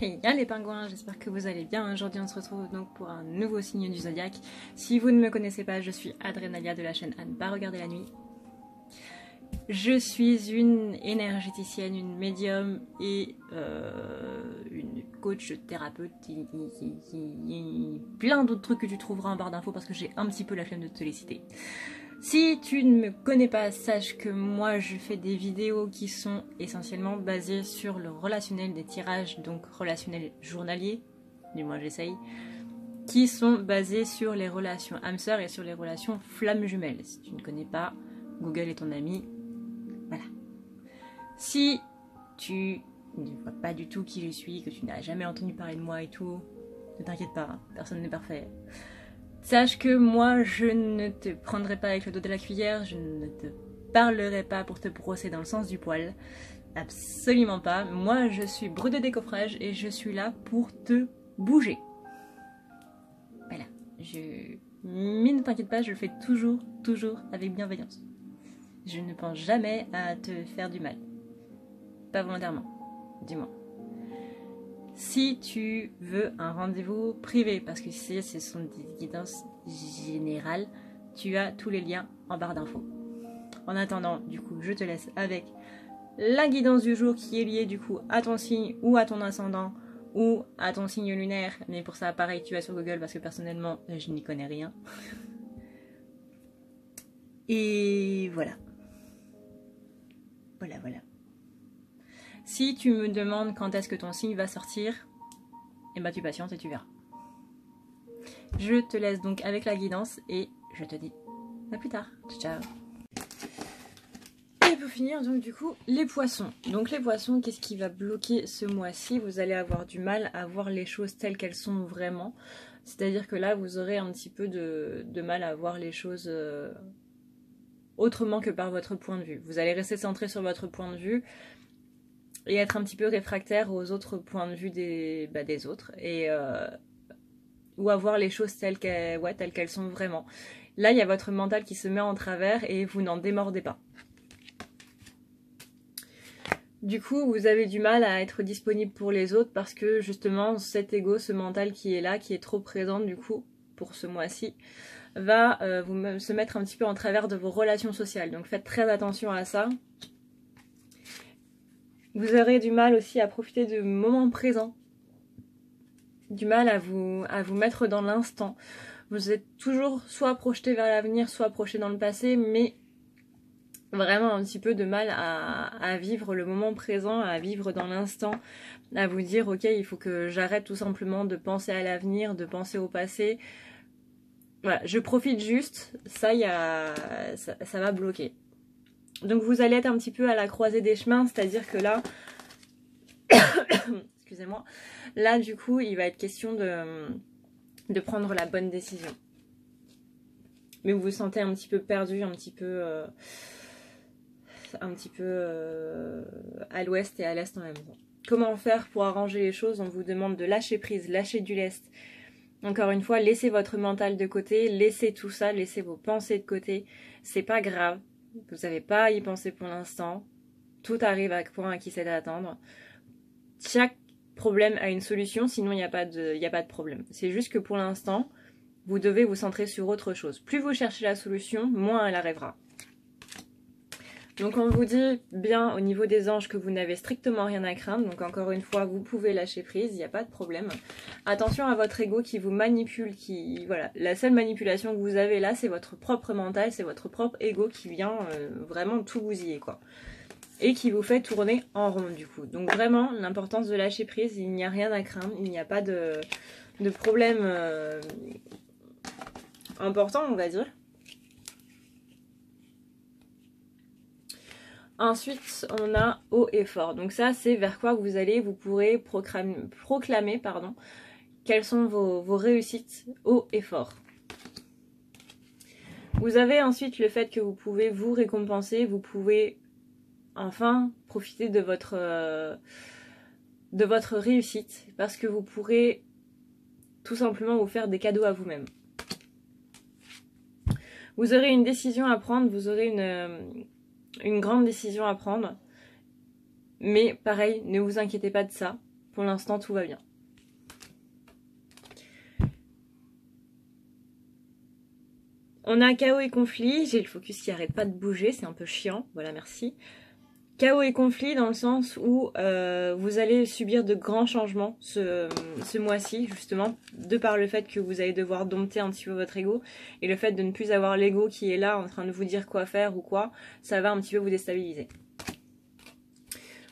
Hey, les pingouins, j'espère que vous allez bien. Aujourd'hui on se retrouve donc pour un nouveau signe du zodiaque. Si vous ne me connaissez pas, je suis Adrenalia de la chaîne À ne pas regarder la nuit. Je suis une énergéticienne, une médium et une coach thérapeute plein d'autres trucs que tu trouveras en barre d'infos parce que j'ai un petit peu la flemme de te les citer. Si tu ne me connais pas, sache que moi je fais des vidéos qui sont essentiellement basées sur le relationnel des tirages, donc relationnel journalier, du moins j'essaye, qui sont basés sur les relations âme sœur et sur les relations flammes jumelles. Si tu ne connais pas, Google est ton ami. Voilà. Si tu ne vois pas du tout qui je suis, que tu n'as jamais entendu parler de moi et tout, ne t'inquiète pas, personne n'est parfait. Sache que moi, je ne te prendrai pas avec le dos de la cuillère, je ne te parlerai pas pour te brosser dans le sens du poil. Absolument pas. Moi, je suis brute de décoffrage et je suis là pour te bouger. Voilà. Mais ne t'inquiète pas, je le fais toujours avec bienveillance. Je ne pense jamais à te faire du mal. Pas volontairement, dis-moi. Si tu veux un rendez-vous privé, parce que ce sont des guidances générales, tu as tous les liens en barre d'infos. En attendant, du coup, je te laisse avec la guidance du jour qui est liée du coup à ton signe ou à ton ascendant ou à ton signe lunaire. Mais pour ça, pareil, tu vas sur Google parce que personnellement, je n'y connais rien. Et voilà. Voilà. Si tu me demandes quand est-ce que ton signe va sortir, eh ben tu patientes et tu verras. Je te laisse donc avec la guidance et je te dis à plus tard. Ciao. Et pour finir, donc du coup, les poissons. Donc les poissons, qu'est-ce qui va bloquer ce mois-ci? Vous allez avoir du mal à voir les choses telles qu'elles sont vraiment. C'est-à-dire que là, vous aurez un petit peu de mal à voir les choses autrement que par votre point de vue. Vous allez rester centré sur votre point de vue et être un petit peu réfractaire aux autres points de vue des autres et ou à voir les choses telles qu'elles sont vraiment. Là, il y a votre mental qui se met en travers et vous n'en démordez pas. Du coup, vous avez du mal à être disponible pour les autres parce que justement, cet ego, ce mental qui est là, qui est trop présent du coup pour ce mois-ci, va se mettre un petit peu en travers de vos relations sociales. Donc faites très attention à ça. Vous aurez du mal aussi à profiter du moment présent. Du mal à vous mettre dans l'instant. Vous êtes toujours soit projeté vers l'avenir, soit projeté dans le passé, mais vraiment un petit peu de mal à vivre le moment présent, à vivre dans l'instant, à vous dire ok, il faut que j'arrête tout simplement de penser à l'avenir, de penser au passé. Voilà, je profite juste, ça va bloquer. Donc vous allez être un petit peu à la croisée des chemins, c'est-à-dire que là, excusez-moi, là du coup il va être question de prendre la bonne décision. Mais vous vous sentez un petit peu perdu, un petit peu à l'ouest et à l'est en même temps. Comment faire pour arranger les choses? On vous demande de lâcher prise, lâcher du lest. Encore une fois, laissez votre mental de côté, laissez tout ça, laissez vos pensées de côté. C'est pas grave, vous n'avez pas à y penser pour l'instant. Tout arrive à point à qui c'est d'attendre. Chaque problème a une solution, sinon il n'y a pas de problème. C'est juste que pour l'instant, vous devez vous centrer sur autre chose. Plus vous cherchez la solution, moins elle arrivera. Donc on vous dit bien au niveau des anges que vous n'avez strictement rien à craindre. Donc encore une fois, vous pouvez lâcher prise, il n'y a pas de problème. Attention à votre ego qui vous manipule, voilà. La seule manipulation que vous avez là, c'est votre propre mental, c'est votre propre ego qui vient vraiment tout bousiller, quoi. Et qui vous fait tourner en rond du coup. Donc vraiment, l'importance de lâcher prise, il n'y a rien à craindre, il n'y a pas de problème important, on va dire. Ensuite, on a haut et fort. Donc ça, c'est vers quoi vous pourrez proclamer quelles sont vos réussites haut et fort. Vous avez ensuite le fait que vous pouvez vous récompenser, vous pouvez enfin profiter de votre réussite parce que vous pourrez tout simplement vous faire des cadeaux à vous-même. Vous aurez une décision à prendre, vous aurez une grande décision à prendre, mais pareil, ne vous inquiétez pas de ça. Pour l'instant, tout va bien. On a chaos et conflit. J'ai le focus qui arrête pas de bouger, c'est un peu chiant. Voilà, merci. Chaos et conflit dans le sens où vous allez subir de grands changements ce mois-ci, justement, de par le fait que vous allez devoir dompter un petit peu votre ego, et le fait de ne plus avoir l'ego qui est là en train de vous dire quoi faire ou quoi, ça va un petit peu vous déstabiliser.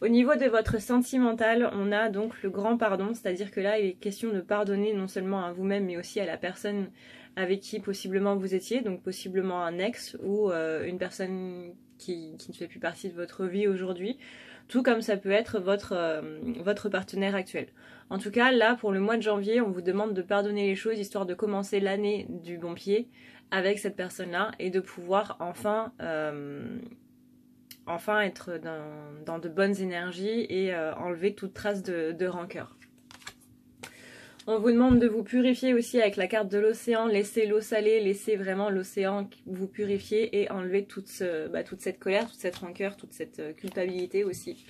Au niveau de votre sentimental, on a donc le grand pardon, c'est-à-dire que là, il est question de pardonner non seulement à vous-même, mais aussi à la personne avec qui possiblement vous étiez, donc possiblement un ex ou une personne qui ne fait plus partie de votre vie aujourd'hui, tout comme ça peut être votre partenaire actuel. En tout cas, là, pour le mois de janvier, on vous demande de pardonner les choses, histoire de commencer l'année du bon pied avec cette personne-là, et de pouvoir enfin être dans de bonnes énergies et enlever toute trace de rancœur. On vous demande de vous purifier aussi avec la carte de l'océan, laissez l'eau salée, laissez vraiment l'océan vous purifier et enlever toute cette colère, toute cette rancœur, toute cette culpabilité aussi.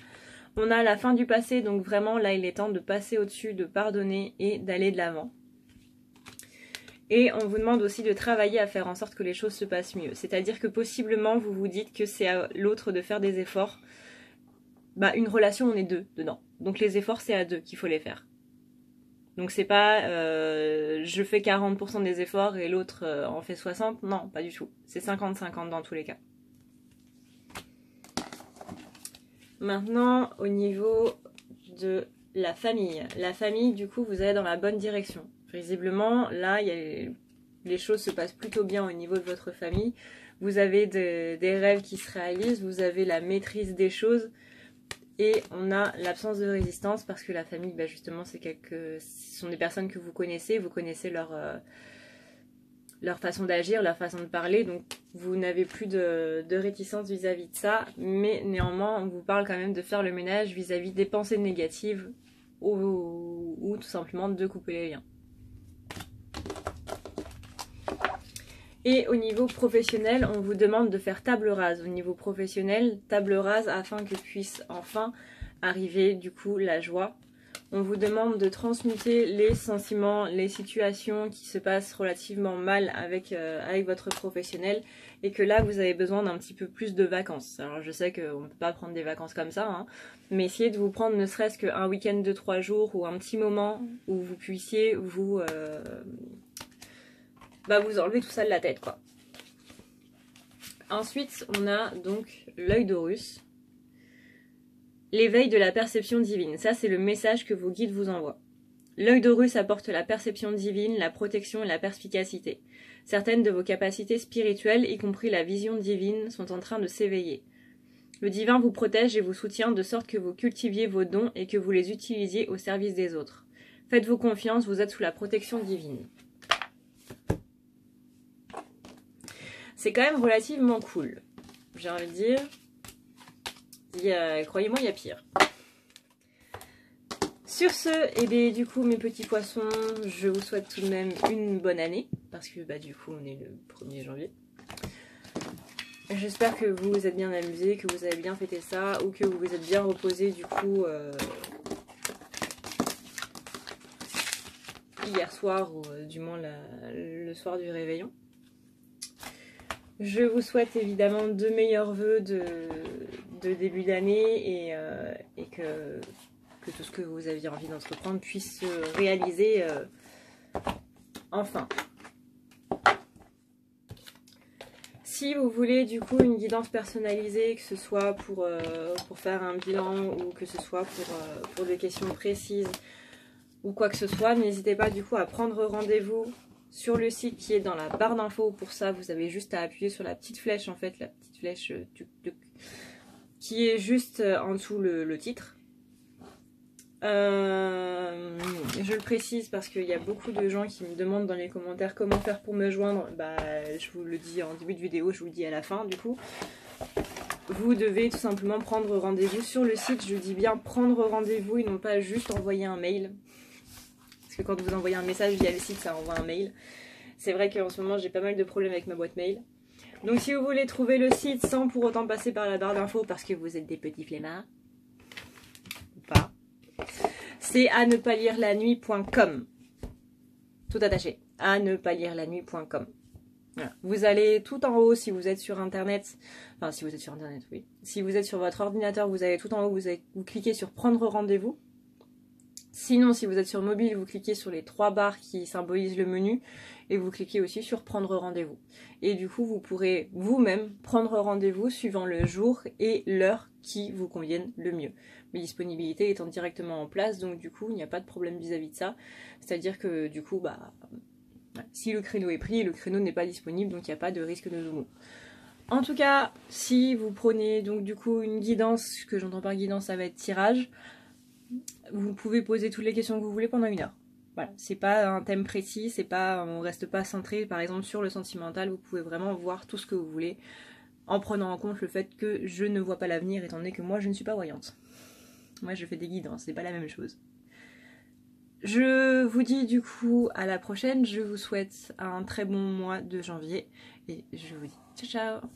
On a la fin du passé, donc vraiment là il est temps de passer au-dessus, de pardonner et d'aller de l'avant. Et on vous demande aussi de travailler à faire en sorte que les choses se passent mieux. C'est-à-dire que possiblement vous vous dites que c'est à l'autre de faire des efforts. Bah, une relation, on est deux dedans. Donc les efforts, c'est à deux qu'il faut les faire. Donc c'est pas je fais 40% des efforts et l'autre en fait 60%. Non, pas du tout. C'est 50-50 dans tous les cas. Maintenant, au niveau de la famille. La famille, du coup, vous allez dans la bonne direction. Visiblement, là, les choses se passent plutôt bien au niveau de votre famille. Vous avez des rêves qui se réalisent, vous avez la maîtrise des choses. Et on a l'absence de résistance parce que la famille, bah justement, ce sont des personnes que vous connaissez leur façon d'agir, leur façon de parler. Donc, vous n'avez plus de réticence vis-à-vis de ça. Mais néanmoins, on vous parle quand même de faire le ménage vis-à-vis des pensées négatives ou tout simplement de couper les liens. Et au niveau professionnel, on vous demande de faire table rase. Au niveau professionnel, table rase afin que puisse enfin arriver du coup la joie. On vous demande de transmuter les sentiments, les situations qui se passent relativement mal avec votre professionnel. Et que là, vous avez besoin d'un petit peu plus de vacances. Alors je sais qu'on ne peut pas prendre des vacances comme ça, hein, mais essayez de vous prendre ne serait-ce qu'un week-end de 3 jours ou un petit moment où vous puissiez vous enlever tout ça de la tête, quoi. Ensuite, on a donc l'œil d'Horus. L'éveil de la perception divine. Ça, c'est le message que vos guides vous envoient. L'œil d'Horus apporte la perception divine, la protection et la perspicacité. Certaines de vos capacités spirituelles, y compris la vision divine, sont en train de s'éveiller. Le divin vous protège et vous soutient de sorte que vous cultiviez vos dons et que vous les utilisiez au service des autres. Faites-vous confiance, vous êtes sous la protection divine. C'est quand même relativement cool. J'ai envie de dire, croyez-moi, il y a pire. Sur ce, et bien du coup mes petits poissons, je vous souhaite tout de même une bonne année. Parce que bah du coup on est le 1er janvier. J'espère que vous vous êtes bien amusés, que vous avez bien fêté ça, ou que vous vous êtes bien reposés du coup hier soir, ou du moins le soir du réveillon. Je vous souhaite évidemment de meilleurs vœux de début d'année et que tout ce que vous aviez envie d'entreprendre puisse se réaliser enfin. Si vous voulez du coup une guidance personnalisée, que ce soit pour faire un bilan ou que ce soit pour des questions précises ou quoi que ce soit, n'hésitez pas du coup à prendre rendez-vous sur le site qui est dans la barre d'infos. Pour ça, vous avez juste à appuyer sur la petite flèche, en fait, la petite flèche qui est juste en dessous le titre. Je le précise parce qu'il y a beaucoup de gens qui me demandent dans les commentaires comment faire pour me joindre. Bah, je vous le dis en début de vidéo, je vous le dis à la fin du coup. Vous devez tout simplement prendre rendez-vous sur le site. Je dis bien prendre rendez-vous et non pas juste envoyer un mail. Parce que quand vous envoyez un message via le site, ça envoie un mail. C'est vrai qu'en ce moment, j'ai pas mal de problèmes avec ma boîte mail. Donc si vous voulez trouver le site sans pour autant passer par la barre d'infos parce que vous êtes des petits flemmards, ou pas, c'est à ne pas lire la nuit.com. Tout attaché, à ne pas lire la nuit.com. Voilà. Vous allez tout en haut si vous êtes sur internet, enfin si vous êtes sur internet, oui. Si vous êtes sur votre ordinateur, vous allez tout en haut, vous cliquez sur prendre rendez-vous. Sinon, si vous êtes sur mobile, vous cliquez sur les 3 barres qui symbolisent le menu et vous cliquez aussi sur prendre rendez-vous. Et du coup, vous pourrez vous-même prendre rendez-vous suivant le jour et l'heure qui vous conviennent le mieux. Mes disponibilités étant directement en place, donc du coup, il n'y a pas de problème vis-à-vis de ça. C'est-à-dire que du coup, si le créneau est pris, le créneau n'est pas disponible, donc il n'y a pas de risque de doublon. En tout cas, si vous prenez donc du coup une guidance, ce que j'entends par guidance, ça va être tirage, vous pouvez poser toutes les questions que vous voulez pendant 1 heure. Voilà, c'est pas un thème précis, on reste pas centré par exemple sur le sentimental, vous pouvez vraiment voir tout ce que vous voulez en prenant en compte le fait que je ne vois pas l'avenir étant donné que moi je ne suis pas voyante. Moi je fais des guidances, c'est pas la même chose. Je vous dis du coup à la prochaine, je vous souhaite un très bon mois de janvier et je vous dis ciao ciao.